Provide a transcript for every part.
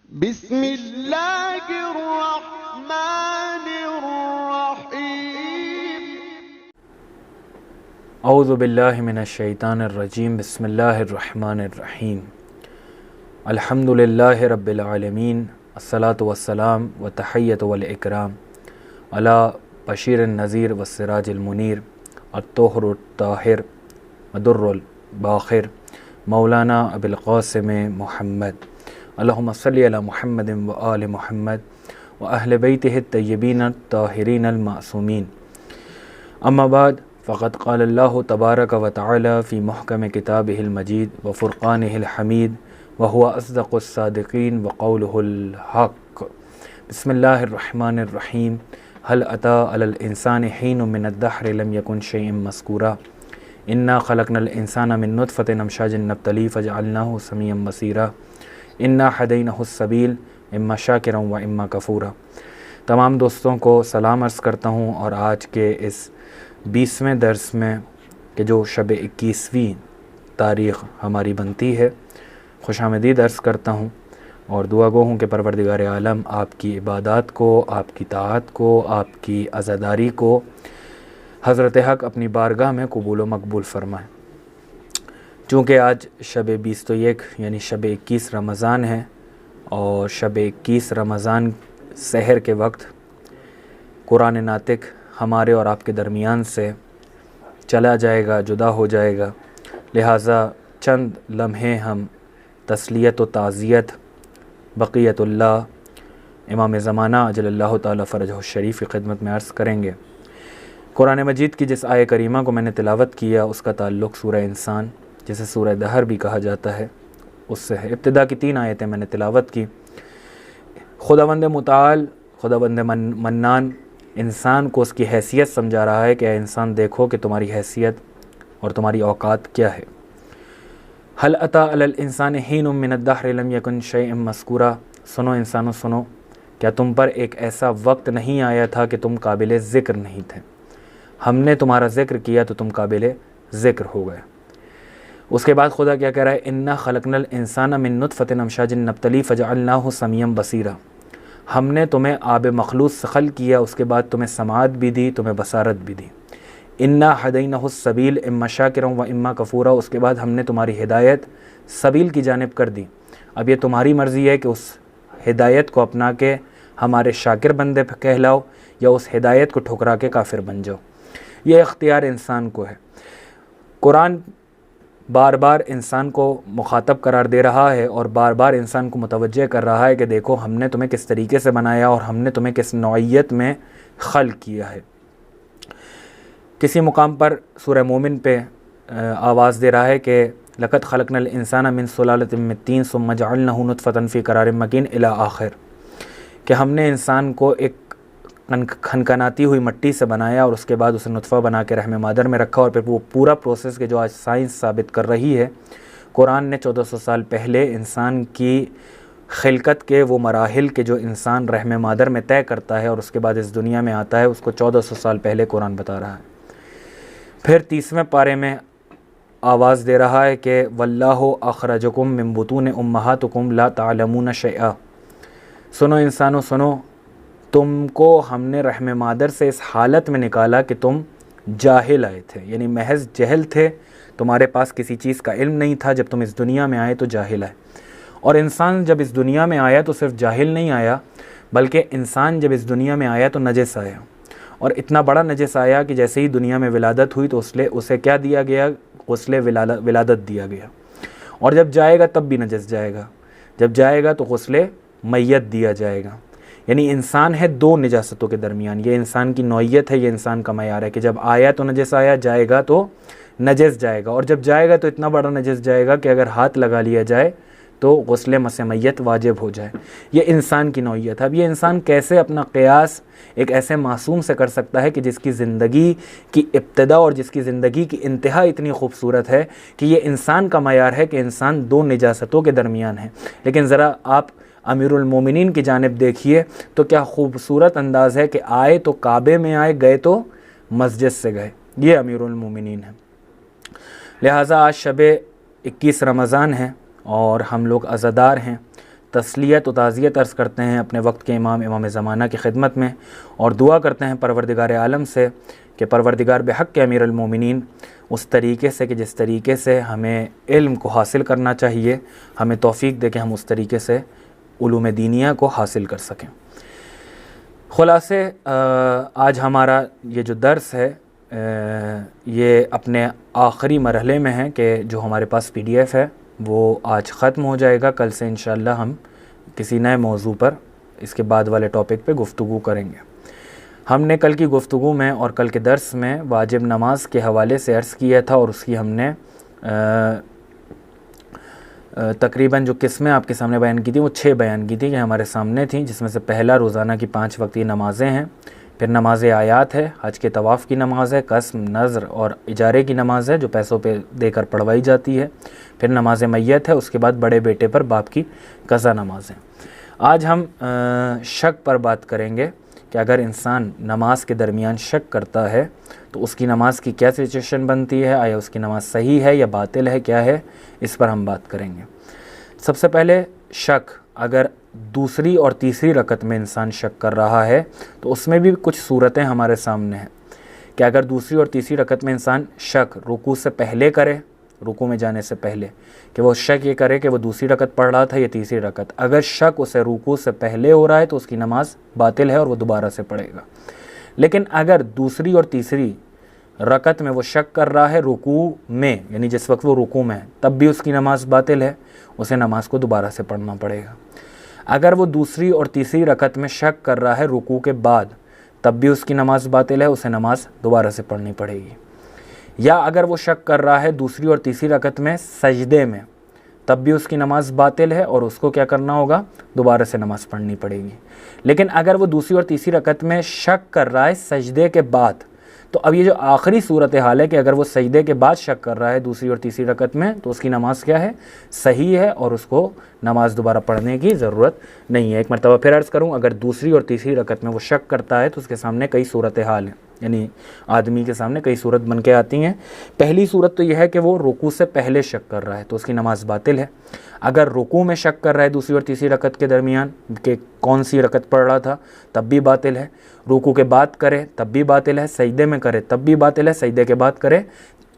بسم اللہ الرحمن الرحیم اعوذ باللہ من الشیطان الرجیم بسم اللہ الرحمن الرحیم الحمد للہ رب العالمین الصلاۃ والسلام وتحیۃ والاکرام علی بشیر النذیر والسراج المنیر الطہر الطاہر مدر الباخر مولانا ابی القاسم محمد اللہم صلی علی محمد و آل محمد و اہل بیتہ الطیبین الطاہرین المعصومین اما بعد فقد قال اللہ تبارک و تعالی فی محکم کتابہ المجید و فرقانہ الحمید وهو اصدق الصادقین وقولہ الحق بسم اللہ الرحمن الرحیم هل اتی علی الانسان حین من الدہر لم یکن شیئا مذکورا انا خلقنا الانسان من نطفۃ امشاج نبتلیہ فجعلناہ سمیعا بصیرا انا ہدینہ السبیل اما شاکرا و اما کفورا۔ تمام دوستوں کو سلام عرض کرتا ہوں، اور آج کے اس 20ویں درس میں کہ جو شب 21ویں تاریخ ہماری بنتی ہے، خوش آمدید عرض کرتا ہوں اور دعا گو ہوں کہ پروردگار عالم آپ کی عبادات کو، آپ کی طاعت کو، آپ کی عزاداری کو حضرت حق اپنی بارگاہ میں قبول و مقبول فرمائے۔ چونکہ آج شب 21 یعنی شب 21 رمضان ہے، اور شب 21 رمضان سحر کے وقت قرآن ناطق ہمارے اور آپ کے درمیان سے چلا جائے گا، جدا ہو جائے گا، لہٰذا چند لمحے ہم تسلیت و تعزیت بقیت اللہ امام زمانہ اجل اللہ تعالیٰ فرجہ الشریف کی خدمت میں عرض کریں گے۔ قرآن مجید کی جس آیہ کریمہ کو میں نے تلاوت کیا، اس کا تعلق سورہ انسان، جسے سورہ دہر بھی کہا جاتا ہے، اس سے ہے۔ ابتدا کی 3 آیتیں میں نے تلاوت کی۔ خداوند متعال، خداوند منان انسان کو اس کی حیثیت سمجھا رہا ہے کہ اے انسان دیکھو کہ تمہاری حیثیت اور تمہاری اوقات کیا ہے۔ هل اتی علی الانسان حین من الدہر لم یکن شیئا مذکورا، سنو انسانوں سنو، کیا تم پر ایک ایسا وقت نہیں آیا تھا کہ تم قابل ذکر نہیں تھے؟ ہم نے تمہارا ذکر کیا تو تم قابل ذکر ہو گئے۔ اس کے بعد خدا کیا کہہ رہا ہے؟ انا خلقنا الانسان من نطفۃ امشاج نبتلیہ فجعلناہ سمیعا بصیرا، ہم نے تمہیں آب مخلوط سے خلق کیا، اس کے بعد تمہیں سماعت بھی دی، تمہیں بصارت بھی دی۔ انا ہدینہ السبیل اما شاکرا و اما کفورا، اس کے بعد ہم نے تمہاری ہدایت سبیل کی جانب کر دی۔ اب یہ تمہاری مرضی ہے کہ اس ہدایت کو اپنا کے ہمارے شاکر بندے پہ کہلاؤ، یا اس ہدایت کو ٹھکرا کے کافر بن جاؤ۔ یہ اختیار انسان کو ہے۔ قرآن بار بار انسان کو مخاطب قرار دے رہا ہے، اور بار بار انسان کو متوجہ کر رہا ہے کہ دیکھو ہم نے تمہیں کس طریقے سے بنایا، اور ہم نے تمہیں کس نوعیت میں خلق کیا ہے۔ کسی مقام پر سورہ مومن پہ آواز دے رہا ہے کہ لقد خلقنا الانسان من سلالۃ من طین ثم جعلناہ نطفۃ فی قرار مکین الی آخر، کہ ہم نے انسان کو ایک کھنکھناتی ہوئی مٹی سے بنایا، اور اس کے بعد اسے نطفہ بنا کے رحم مادر میں رکھا، اور پھر وہ پورا پروسیس کہ جو آج سائنس ثابت کر رہی ہے، قرآن نے 1400 سال پہلے انسان کی خلقت کے وہ مراحل کے جو انسان رحم مادر میں طے کرتا ہے اور اس کے بعد اس دنیا میں آتا ہے، اس کو 1400 سال پہلے قرآن بتا رہا ہے۔ پھر 30ویں پارے میں آواز دے رہا ہے کہ واللہ اخرجکم من بطون امہاتکم لا تعلمون شیئا، سنو انسانوں سنو، تم کو ہم نے رحم مادر سے اس حالت میں نکالا کہ تم جاہل آئے تھے، یعنی محض جہل تھے، تمہارے پاس کسی چیز کا علم نہیں تھا۔ جب تم اس دنیا میں آئے تو جاہل آئے، اور انسان جب اس دنیا میں آیا تو صرف جاہل نہیں آیا، بلکہ انسان جب اس دنیا میں آیا تو نجس آیا، اور اتنا بڑا نجس آیا کہ جیسے ہی دنیا میں ولادت ہوئی تو اسے کیا دیا گیا؟ غسل ولادت دیا گیا، اور جب جائے گا تب بھی نجس جائے گا، جب جائے گا تو غسل میت دیا جائے گا۔ یعنی انسان ہے 2 نجاستوں کے درمیان، یہ انسان کی نوعیت ہے، یہ انسان کا معیار ہے کہ جب آیا تو نجس آیا، جائے گا تو نجس جائے گا، اور جب جائے گا تو اتنا بڑا نجس جائے گا کہ اگر ہاتھ لگا لیا جائے تو غسل مس میت واجب ہو جائے۔ یہ انسان کی نوعیت ہے۔ اب یہ انسان کیسے اپنا قیاس ایک ایسے معصوم سے کر سکتا ہے کہ جس کی زندگی کی ابتدا اور جس کی زندگی کی انتہا اتنی خوبصورت ہے کہ یہ انسان کا معیار ہے کہ انسان 2 نجاستوں کے درمیان ہے۔ لیکن ذرا آپ امیر المومنین کی جانب دیکھیے تو کیا خوبصورت انداز ہے کہ آئے تو کعبے میں آئے، گئے تو مسجد سے گئے، یہ امیر المومنین ہے۔ لہٰذا آج شب 21 رمضان ہے، اور ہم لوگ عزادار ہیں، تسلیت و تعزیت عرض کرتے ہیں اپنے وقت کے امام زمانہ کی خدمت میں، اور دعا کرتے ہیں پروردگار عالم سے کہ پروردگار بحق کے امیر المومنین اس طریقے سے کہ جس طریقے سے ہمیں علم کو حاصل کرنا چاہیے، ہمیں توفیق دے کہ ہم اس طریقے سے علوم دینیہ کو حاصل کر سکیں۔ خلاصے آج ہمارا یہ جو درس ہے یہ اپنے آخری مرحلے میں ہے کہ جو ہمارے پاس PDF ہے وہ آج ختم ہو جائے گا۔ کل سے انشاءاللہ ہم کسی نئے موضوع پر اس کے بعد والے ٹاپک پہ گفتگو کریں گے۔ ہم نے کل کی گفتگو میں اور کل کے درس میں واجب نماز کے حوالے سے عرض کیا تھا، اور اس کی ہم نے تقریباً جو قسمیں آپ کے سامنے بیان کی تھیں وہ 6 بیان کی تھیں کہ ہمارے سامنے تھیں، جس میں سے پہلا روزانہ کی 5 وقتی نمازیں ہیں، پھر نماز آیات ہے، حج کے طواف کی نماز ہے، قسم، نذر اور اجارے کی نماز ہے جو پیسوں پہ دے کر پڑھوائی جاتی ہے، پھر نماز میت ہے، اس کے بعد بڑے بیٹے پر باپ کی قضا نماز ہے۔ آج ہم شک پر بات کریں گے کہ اگر انسان نماز کے درمیان شک کرتا ہے تو اس کی نماز کی کیا سچویشن بنتی ہے، آیا اس کی نماز صحیح ہے یا باطل ہے، کیا ہے، اس پر ہم بات کریں گے۔ سب سے پہلے شک، اگر دوسری اور تیسری رکعت میں انسان شک کر رہا ہے تو اس میں بھی کچھ صورتیں ہمارے سامنے ہیں کہ اگر دوسری اور تیسری رکعت میں انسان شک رکوع سے پہلے کرے، رکوع میں جانے سے پہلے، کہ وہ شک یہ کرے کہ وہ دوسری رکعت پڑھ رہا تھا یا تیسری رکعت، اگر شک اسے رکوع سے پہلے ہو رہا ہے تو اس کی نماز باطل ہے اور وہ دوبارہ سے پڑھے گا۔ لیکن اگر دوسری اور تیسری رکعت میں وہ شک کر رہا ہے رکوع میں، یعنی جس وقت وہ رکوع میں ہے، تب بھی اس کی نماز باطل ہے، اسے نماز کو دوبارہ سے پڑھنا پڑے گا۔ اگر وہ دوسری اور تیسری رکعت میں شک کر رہا ہے رکوع کے بعد، تب بھی اس کی نماز باطل ہے، اسے نماز دوبارہ سے پڑھنی پڑے گی۔ یا اگر وہ شک کر رہا ہے دوسری اور تیسری رکعت میں سجدے میں، تب بھی اس کی نماز باطل ہے اور اس کو کیا کرنا ہوگا، دوبارہ سے نماز پڑھنی پڑے گی۔ لیکن اگر وہ دوسری اور تیسری رکعت میں شک کر رہا ہے سجدے کے بعد، تو اب یہ جو آخری صورتحال ہے کہ اگر وہ سجدے کے بعد شک کر رہا ہے دوسری اور تیسری رکعت میں، تو اس کی نماز کیا ہے، صحیح ہے، اور اس کو نماز دوبارہ پڑھنے کی ضرورت نہیں ہے۔ ایک مرتبہ پھر عرض کروں، اگر دوسری اور تیسری رکعت میں وہ شک کرتا ہے تو اس کے سامنے کئی صورتحال ہیں، یعنی آدمی کے سامنے کئی صورت بن کے آتی ہیں۔ پہلی صورت تو یہ ہے کہ وہ رکوع سے پہلے شک کر رہا ہے تو اس کی نماز باطل ہے۔ اگر رکوع میں شک کر رہا ہے دوسری اور تیسری رکعت کے درمیان کہ کون سی رکعت پڑھ رہا تھا، تب بھی باطل ہے۔ رکوع کے بعد کرے تب بھی باطل ہے، سجدے میں کرے تب بھی باطل ہے، سجدے کے بعد کرے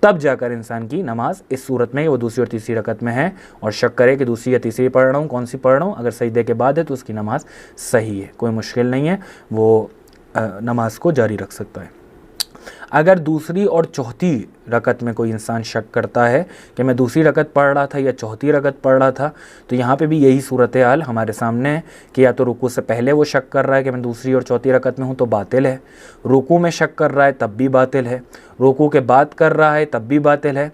تب جا کر انسان کی نماز اس صورت میں وہ دوسری اور تیسری رکعت میں ہے اور شک کرے کہ دوسری یا تیسری پڑھ رہا ہوں، کون سی پڑھ رہا ہوں، اگر سجدے کے بعد ہے تو اس کی نماز صحیح ہے، کوئی مشکل نہیں ہے، وہ نماز کو جاری رکھ سکتا ہے۔ اگر دوسری اور چوتھی رکعت میں کوئی انسان شک کرتا ہے کہ میں دوسری رکعت پڑھ رہا تھا یا چوتھی رکعت پڑھ رہا تھا، تو یہاں پہ بھی یہی صورتحال ہمارے سامنے ہے کہ یا تو رکوع سے پہلے وہ شک کر رہا ہے کہ میں دوسری اور چوتھی رکعت میں ہوں تو باطل ہے، رکوع میں شک کر رہا ہے تب بھی باطل ہے، رکوع کے بعد کر رہا ہے تب بھی باطل ہے،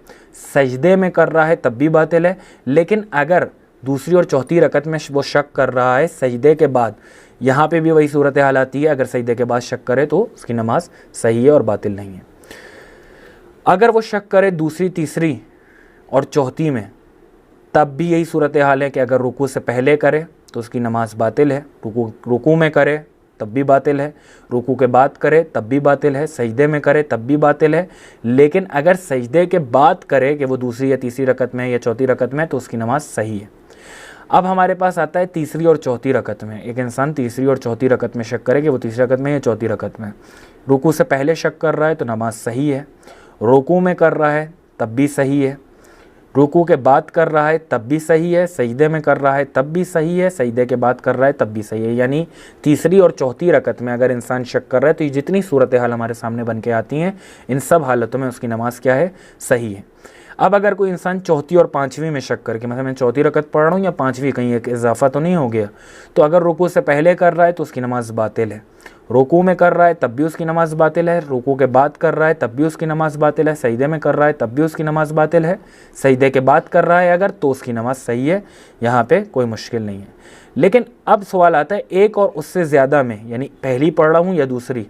سجدے میں کر رہا ہے تب بھی باطل ہے۔ لیکن اگر دوسری اور چوتھی رکعت میں وہ شک کر رہا ہے سجدے کے بعد، یہاں پہ بھی وہی صورتحال آتی ہے، اگر سجدے کے بعد شک کرے تو اس کی نماز صحیح ہے اور باطل نہیں ہے۔ اگر وہ شک کرے دوسری، تیسری اور چوتھی میں، تب بھی یہی صورتحال ہے کہ اگر رکوع سے پہلے کرے تو اس کی نماز باطل ہے، رکوع میں کرے تب بھی باطل ہے، رکوع کے بعد کرے تب بھی باطل ہے، سجدے میں کرے تب بھی باطل ہے۔ لیکن اگر سجدے کے بعد کرے کہ وہ دوسری یا تیسری رکعت میں یا چوتھی رکعت میں، تو اس کی نماز صحیح ہے۔ اب ہمارے پاس آتا ہے تیسری اور چوتھی رکعت میں، ایک انسان تیسری اور چوتھی رکعت میں شک کرے کہ وہ تیسری رکعت میں یا چوتھی رکعت میں، رکوع سے پہلے شک کر رہا ہے تو نماز صحیح ہے، رکوع میں کر رہا ہے تب بھی صحیح ہے، رکوع کے بعد کر رہا ہے تب بھی صحیح ہے، سجدے میں کر رہا ہے تب بھی صحیح ہے، سجدے کے بعد کر رہا ہے تب بھی صحیح ہے۔ یعنی تیسری اور چوتھی رکعت میں اگر انسان شک کر رہا ہے تو یہ جتنی صورتحال ہمارے سامنے بن کے آتی ہیں، ان سب حالتوں میں اس کی نماز کیا ہے، صحیح ہے۔ اب اگر کوئی انسان چوتھی اور پانچویں میں شک کر کے، مثلا میں چوتھی رکعت پڑھ رہا ہوں یا پانچویں، کہیں ایک اضافہ تو نہیں ہو گیا، تو اگر رکوع سے پہلے کر رہا ہے تو اس کی نماز باطل ہے، رکوع میں کر رہا ہے تب بھی اس کی نماز باطل ہے، رکوع کے بعد کر رہا ہے تب بھی اس کی نماز باطل ہے، سجدے میں کر رہا ہے تب بھی اس کی نماز باطل ہے، سجدے کے بعد کر رہا ہے اگر تو اس کی نماز صحیح ہے، یہاں پہ کوئی مشکل نہیں ہے۔ لیکن اب سوال آتا ہے ایک اور اس سے زیادہ میں، یعنی پہلی پڑھ رہا ہوں یا دوسری،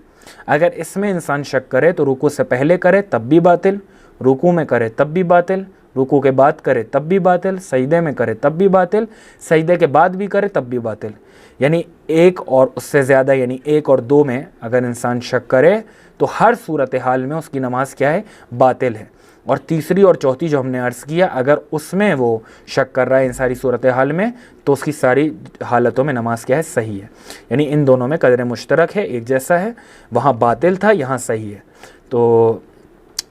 اگر اس میں انسان شک کرے تو رکوع سے پہلے کرے تب بھی باطل، رکوع میں کرے تب بھی باطل، رکوع کے بعد کرے تب بھی باطل، سجدے میں کرے تب بھی باطل، سجدے کے بعد بھی کرے تب بھی باطل۔ یعنی ایک اور اس سے زیادہ، یعنی ایک اور دو میں اگر انسان شک کرے تو ہر صورتحال میں اس کی نماز کیا ہے، باطل ہے۔ اور تیسری اور چوتھی جو ہم نے عرض کیا، اگر اس میں وہ شک کر رہا ہے ان ساری صورتحال میں تو اس کی ساری حالتوں میں نماز کیا ہے؟ صحیح ہے. یعنی ان دونوں میں قدر مشترک ہے، ایک جیسا ہے، وہاں باطل تھا، یہاں صحیح ہے. تو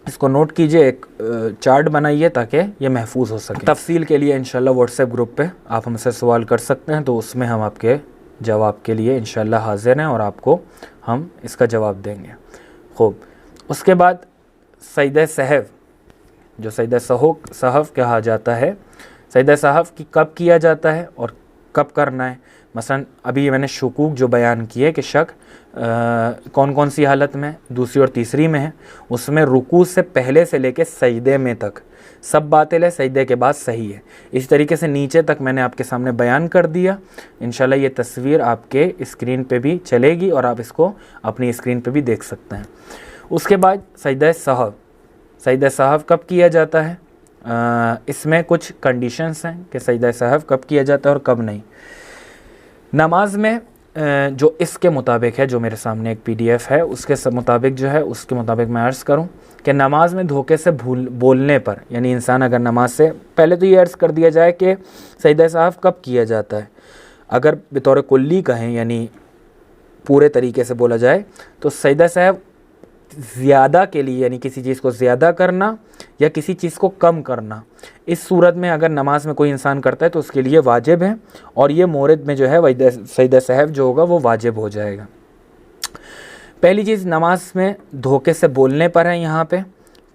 اس کو نوٹ کیجئے، ایک چارٹ بنائیے تاکہ یہ محفوظ ہو سکے. تفصیل کے لیے انشاءاللہ واٹس ایپ گروپ پہ آپ ہم سے سوال کر سکتے ہیں، تو اس میں ہم آپ کے جواب کے لیے انشاءاللہ حاضر ہیں اور آپ کو ہم اس کا جواب دیں گے. خوب، اس کے بعد سجدہ سہو، جو سجدہ سہو کہا جاتا ہے، سجدہ سہو کی کب کیا جاتا ہے اور کب کرنا ہے؟ مثلا ابھی میں نے شکوک جو بیان کیے کہ شک کون کون سی حالت میں، دوسری اور تیسری میں ہے، اس میں رکوع سے پہلے سے لے کے سجدے میں تک سب باطل ہے، سجدے کے بعد صحیح ہے. اس طریقے سے نیچے تک میں نے آپ کے سامنے بیان کر دیا. انشاءاللہ یہ تصویر آپ کے اسکرین پہ بھی چلے گی اور آپ اس کو اپنی اسکرین پہ بھی دیکھ سکتے ہیں. اس کے بعد سجدہ سہو، سجدہ سہو کب کیا جاتا ہے؟ اس میں کچھ کنڈیشنز ہیں کہ سجدہ سہو کب کیا جاتا ہے اور کب نہیں. نماز میں جو اس کے مطابق ہے، جو میرے سامنے ایک PDF ہے، اس کے مطابق جو ہے، اس کے مطابق میں عرض کروں کہ نماز میں دھوکے سے بولنے پر، یعنی انسان اگر نماز سے پہلے تو یہ عرض کر دیا جائے کہ سجدہ سہو کب کیا جاتا ہے. اگر بطور کلی کہیں، یعنی پورے طریقے سے بولا جائے، تو سجدہ سہو زیادہ کے لیے، یعنی کسی چیز کو زیادہ کرنا یا کسی چیز کو کم کرنا، اس صورت میں اگر نماز میں کوئی انسان کرتا ہے تو اس کے لیے واجب ہے، اور یہ مورد میں جو ہے سجدہ سہو جو ہوگا وہ واجب ہو جائے گا. پہلی چیز نماز میں دھوکے سے بولنے پر ہے یہاں پہ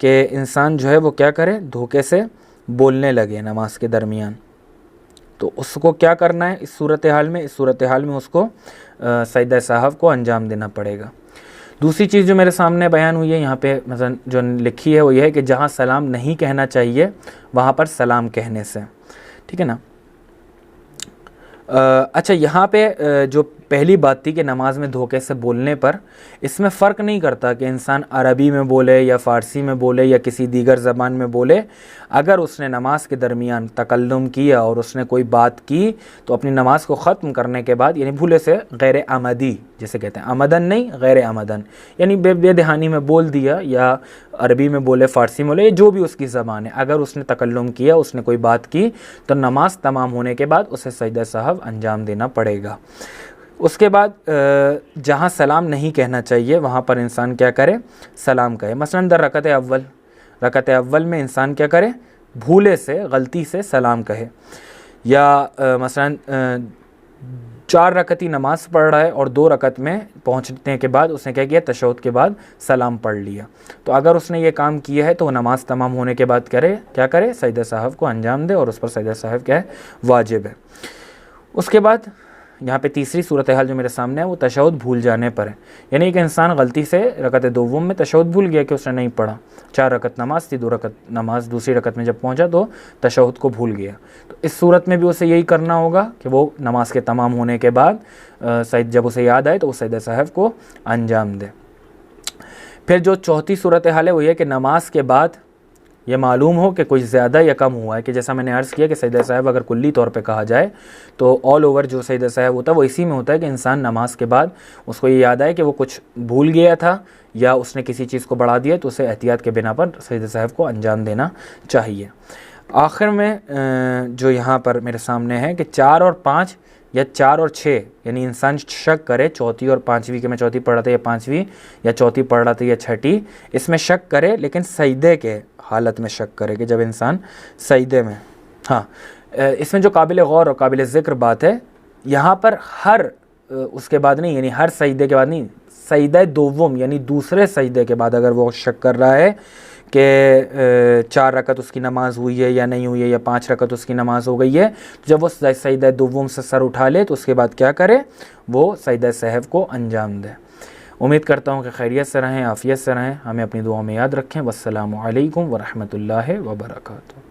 کہ انسان جو ہے وہ کیا کرے؟ دھوکے سے بولنے لگے نماز کے درمیان. تو اس کو کیا کرنا ہے اس صورتحال میں؟ اس صورتحال میں اس کو سجدہ سہو کو انجام دینا پڑے گا. دوسری چیز جو میرے سامنے بیان ہوئی ہے یہاں پہ مثلا جو لکھی ہے وہ یہ ہے کہ جہاں سلام نہیں کہنا چاہیے وہاں پر سلام کہنے سے، ٹھیک ہے نا. اچھا، یہاں پہ جو پہلی بات تھی کہ نماز میں دھوکے سے بولنے پر، اس میں فرق نہیں کرتا کہ انسان عربی میں بولے یا فارسی میں بولے یا کسی دیگر زبان میں بولے. اگر اس نے نماز کے درمیان تکلم کیا اور اس نے کوئی بات کی تو اپنی نماز کو ختم کرنے کے بعد، یعنی بھولے سے غیر عمدی جسے کہتے ہیں، عمدن نہیں غیر عمدن، یعنی بے دہانی میں بول دیا یا عربی میں بولے، فارسی میں بولے، جو بھی اس کی زبان ہے، اگر اس نے تکلم کیا، اس نے کوئی بات کی، تو نماز تمام ہونے کے بعد اسے سجدہ سہو انجام دینا پڑے گا. اس کے بعد جہاں سلام نہیں کہنا چاہیے وہاں پر انسان کیا کرے؟ سلام کہے. مثلا در رکعت اول میں انسان کیا کرے؟ بھولے سے، غلطی سے سلام کہے. یا مثلا 4 رکعتی نماز پڑھ رہا ہے اور 2 رکعت میں پہنچنے کے بعد اس نے کیا کیا؟ تشہد کے بعد سلام پڑھ لیا. تو اگر اس نے یہ کام کیا ہے تو وہ نماز تمام ہونے کے بعد کیا کرے؟ سجدہ سہو کو انجام دے، اور اس پر سجدہ سہو کیا ہے؟ واجب ہے. اس کے بعد یہاں پہ تیسری صورتحال جو میرے سامنے ہے وہ تشہد بھول جانے پر ہے. یعنی کہ انسان غلطی سے رکعت دوم میں تشہد بھول گیا کہ اس نے نہیں پڑھا. 4 رکعت نماز تھی، 2 رکعت نماز، دوسری رکعت میں جب پہنچا تو تشہد کو بھول گیا. تو اس صورت میں بھی اسے یہی کرنا ہوگا کہ وہ نماز کے تمام ہونے کے بعد جب اسے یاد آئے تو وہ سجدہ سہو کو انجام دے. پھر جو چوتھی صورتحال ہے وہ یہ کہ نماز کے بعد یہ معلوم ہو کہ کوئی زیادہ یا کم ہوا ہے، کہ جیسا میں نے عرض کیا کہ سجدہ سہو اگر کلی طور پہ کہا جائے تو آل اوور جو سجدہ سہو ہوتا ہے وہ اسی میں ہوتا ہے کہ انسان نماز کے بعد اس کو یہ یاد آئے کہ وہ کچھ بھول گیا تھا یا اس نے کسی چیز کو بڑھا دیا تو اسے احتیاط کے بنا پر سجدہ سہو کو انجام دینا چاہیے. آخر میں جو یہاں پر میرے سامنے ہے کہ 4 اور 5 یا 4 اور 6، یعنی انسان شک کرے چوتھی اور پانچویں کہ میں چوتھی پڑھ رہا تھا یا پانچویں، یا چوتھی پڑھ رہا تھا یا چھٹی، اس میں شک کرے لیکن سجدے کے حالت میں شک کرے کہ جب انسان سجدے میں. ہاں، اس میں جو قابل غور اور قابل ذکر بات ہے، یہاں پر ہر اس کے بعد نہیں، یعنی ہر سجدے کے بعد نہیں، سجدہ دوم یعنی دوسرے سجدے کے بعد اگر وہ شک کر رہا ہے کہ 4 رکعت اس کی نماز ہوئی ہے یا نہیں ہوئی ہے یا 5 رکعت اس کی نماز ہو گئی ہے، جب وہ سجدہ دوم سے سر اٹھا لے تو اس کے بعد کیا کرے؟ وہ سجدہ سہو کو انجام دے. امید کرتا ہوں کہ خیریت سے رہیں، عافیت سے رہیں. ہمیں اپنی دعاؤں میں یاد رکھیں. والسلام علیکم ورحمۃ اللہ وبرکاتہ.